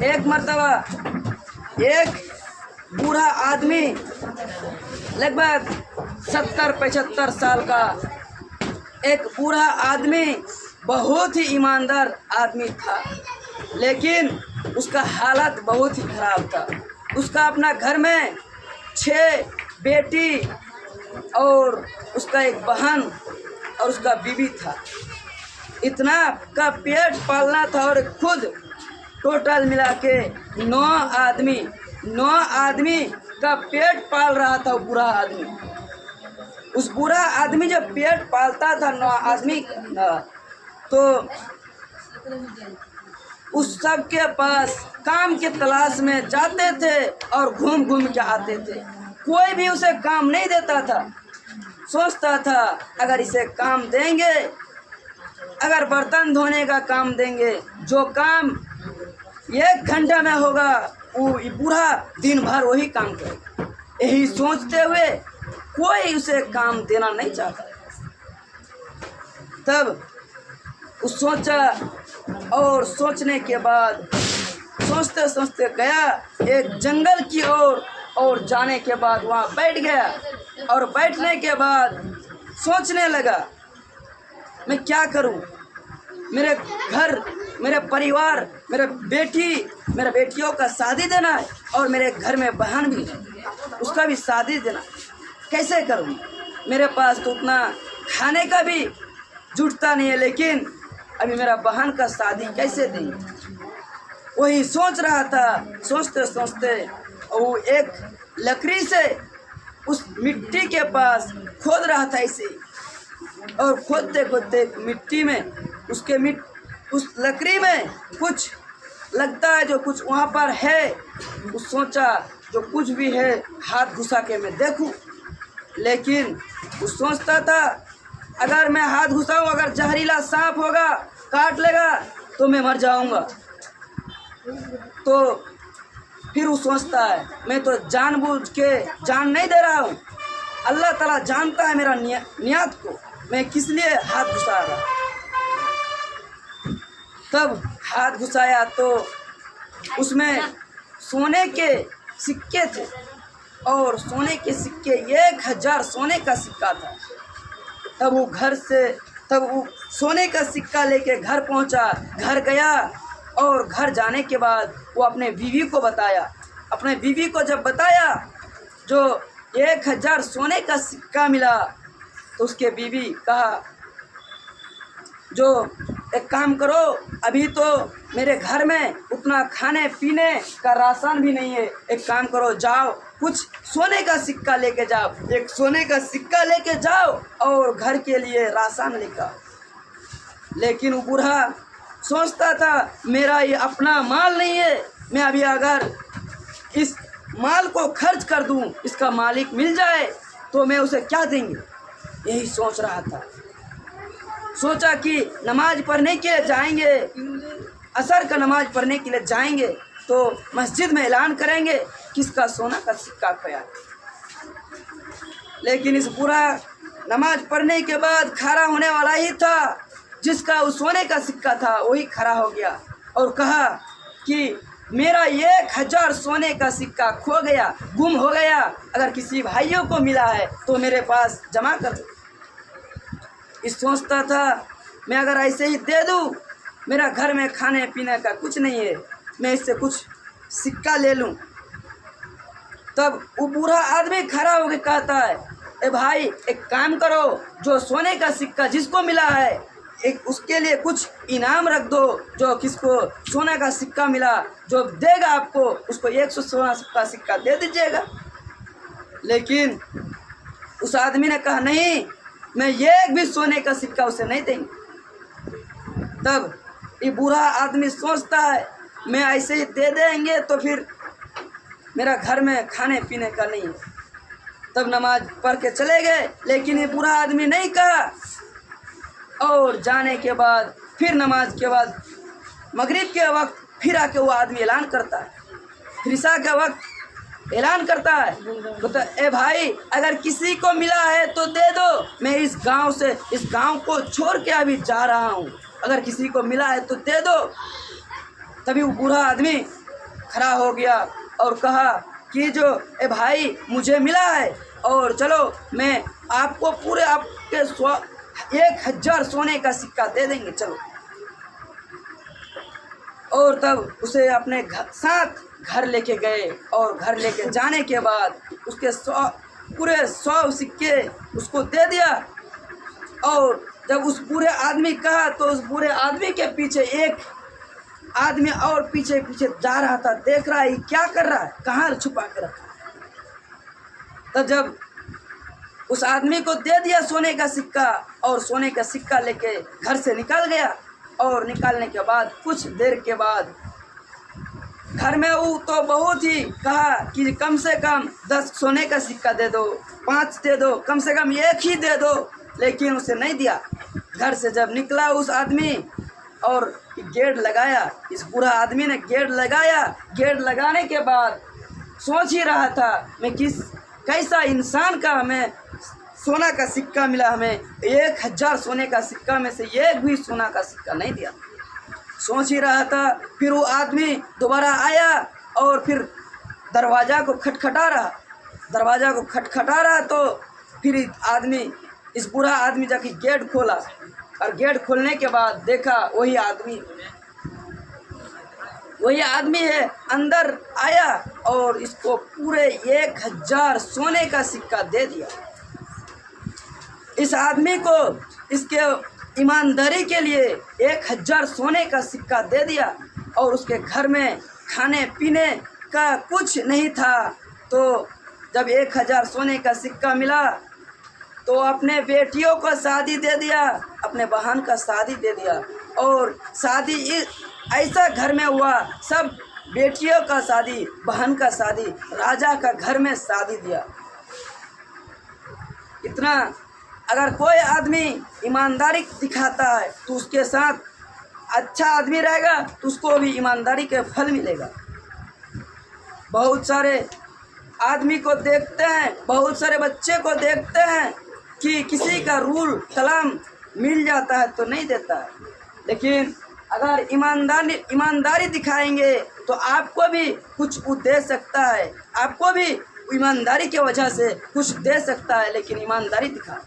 एक मर्तबा एक बूढ़ा आदमी लगभग 70-75 साल का एक बूढ़ा आदमी बहुत ही ईमानदार आदमी था, लेकिन उसका हालत बहुत ही खराब था। उसका अपना घर में 6 बेटी और उसका एक बहन और उसका बीवी था। इतना का पेट पालना था और खुद टोटल मिला के 9 आदमी का पेट पाल रहा था। वो बूढ़ा आदमी, उस बूढ़ा आदमी जब पेट पालता था 9 आदमी का, तो उस सब के पास काम की तलाश में जाते थे और घूम घूम के आते थे। कोई भी उसे काम नहीं देता था। सोचता था अगर इसे काम देंगे, अगर बर्तन धोने का काम देंगे, जो काम 1 घंटा में होगा वो बूढ़ा दिन भर वही काम करेगा। यही सोचते हुए कोई उसे काम देना नहीं चाहता। तब वो सोचा और सोचने के बाद सोचते सोचते गया एक जंगल की ओर और जाने के बाद वहाँ बैठ गया और बैठने के बाद सोचने लगा मैं क्या करूं। मेरे घर, मेरे परिवार, मेरे बेटियों का शादी देना है और मेरे घर में बहन भी है, उसका भी शादी देना, कैसे करूं। मेरे पास तो उतना खाने का भी जुटता नहीं है, लेकिन अभी मेरा बहन का शादी कैसे देंगे। वही सोच रहा था। सोचते सोचते वो एक लकड़ी से उस मिट्टी के पास खोद रहा था ऐसे, और खोदते खोदते मिट्टी में उस लकड़ी में कुछ लगता है, जो कुछ वहाँ पर है। वो सोचा जो कुछ भी है हाथ घुसा के मैं देखूं, लेकिन वो सोचता था अगर मैं हाथ घुसाऊं, अगर जहरीला सांप होगा काट लेगा तो मैं मर जाऊंगा। तो फिर वो सोचता है मैं तो जानबूझ के जान नहीं दे रहा हूँ, अल्लाह ताला जानता है मेरा नियत को, मैं किस लिए हाथ घुसा रहा। तब हाथ घुसाया तो उसमें सोने के सिक्के थे और सोने के सिक्के 1000 सोने का सिक्का था। तब वो सोने का सिक्का लेके घर पहुंचा। घर गया और घर जाने के बाद वो अपने बीवी को बताया। अपने बीवी को जब बताया जो 1000 सोने का सिक्का मिला, तो उसके बीवी कहा जो एक काम करो, अभी तो मेरे घर में उतना खाने पीने का राशन भी नहीं है, एक काम करो जाओ कुछ सोने का सिक्का लेके जाओ, एक सोने का सिक्का लेके जाओ और घर के लिए राशन लेकर। लेकिन वो बूढ़ा सोचता था मेरा ये अपना माल नहीं है, मैं अभी अगर इस माल को खर्च कर दूं, इसका मालिक मिल जाए तो मैं उसे क्या देंगे, यही सोच रहा था। सोचा कि नमाज पढ़ने के लिए जाएंगे, असर का नमाज पढ़ने के लिए जाएंगे तो मस्जिद में ऐलान करेंगे किसका सोना का सिक्का खोया। लेकिन इस बूढ़ा नमाज पढ़ने के बाद खड़ा होने वाला ही था, जिसका उस सोने का सिक्का था वही खड़ा हो गया और कहा कि मेरा 1000 सोने का सिक्का खो गया, गुम हो गया, अगर किसी भाइयों को मिला है तो मेरे पास जमा कर दो। इस सोचता था मैं अगर ऐसे ही दे दूं, मेरा घर में खाने पीने का कुछ नहीं है, मैं इससे कुछ सिक्का ले लूं। तब वो बूढ़ा आदमी खड़ा होकर कहता है ए भाई एक काम करो, जो सोने का सिक्का जिसको मिला है एक उसके लिए कुछ इनाम रख दो, जो किसको सोने का सिक्का मिला जो देगा आपको उसको 100 सोना का सिक्का दे दीजिएगा। लेकिन उस आदमी ने कहा नहीं, मैं एक भी सोने का सिक्का उसे नहीं देंगे। तब ये बूढ़ा आदमी सोचता है मैं ऐसे ही दे देंगे तो फिर मेरा घर में खाने पीने का नहीं है। तब नमाज पढ़ के चले गए, लेकिन ये बूढ़ा आदमी नहीं कहा। और जाने के बाद फिर नमाज के बाद मगरिब के वक्त फिर आके वो आदमी ऐलान करता है, फिर ईशा के वक्त ऐलान करता है, बोलता ए भाई अगर किसी को मिला है तो दे दो, मैं इस गांव को छोड़ के अभी जा रहा हूँ, अगर किसी को मिला है तो दे दो। तभी वो बूढ़ा आदमी खड़ा हो गया और कहा कि जो ए भाई मुझे मिला है और चलो मैं आपको पूरे आपके 1000 सोने का सिक्का दे देंगे, चलो। और तब उसे अपने साथ घर लेके गए और घर लेके जाने के बाद उसके पूरे 100 सिक्के उसको दे दिया। और जब उस बूढ़े आदमी कहा तो उस बूढ़े आदमी के पीछे एक आदमी और पीछे पीछे जा रहा था, देख रहा है क्या कर रहा है, कहाँ छुपा के रखा। तब जब उस आदमी को दे दिया सोने का सिक्का और सोने का सिक्का लेके घर से निकल गया। और निकालने के बाद कुछ देर के बाद घर में वो तो बहुत ही कहा कि कम से कम 10 सोने का सिक्का दे दो, 5 दे दो, कम से कम 1 ही दे दो, लेकिन उसे नहीं दिया। घर से जब निकला उस आदमी और गेट लगाया, इस बूढ़ा आदमी ने गेट लगाया। गेट लगाने के बाद सोच ही रहा था मैं कैसा इंसान का हमें सोना का सिक्का मिला, हमें 1000 सोने का सिक्का में से एक भी सोना का सिक्का नहीं दिया, सोच ही रहा था। फिर वो आदमी दोबारा आया और फिर दरवाज़ा को खटखटा रहा तो फिर इस बूढ़ा आदमी जाके गेट खोला और गेट खोलने के बाद देखा वही आदमी है, अंदर आया और इसको पूरे 1000 सोने का सिक्का दे दिया। इस आदमी को इसके ईमानदारी के लिए 1000 सोने का सिक्का दे दिया और उसके घर में खाने पीने का कुछ नहीं था। तो जब 1000 सोने का सिक्का मिला तो अपने बेटियों को शादी दे दिया, अपने बहन का शादी दे दिया। और शादी ऐसा घर में हुआ, सब बेटियों का शादी, बहन का शादी, राजा का घर में शादी दिया। इतना अगर कोई आदमी ईमानदारी दिखाता है तो उसके साथ अच्छा आदमी रहेगा तो उसको भी ईमानदारी के फल मिलेगा। बहुत सारे आदमी को देखते हैं, बहुत सारे बच्चे को देखते हैं कि किसी का रूल कलम मिल जाता है तो नहीं देता है, लेकिन अगर ईमानदारी दिखाएंगे तो आपको भी कुछ दे सकता है, आपको भी ईमानदारी की वजह से कुछ दे सकता है, लेकिन ईमानदारी दिखा।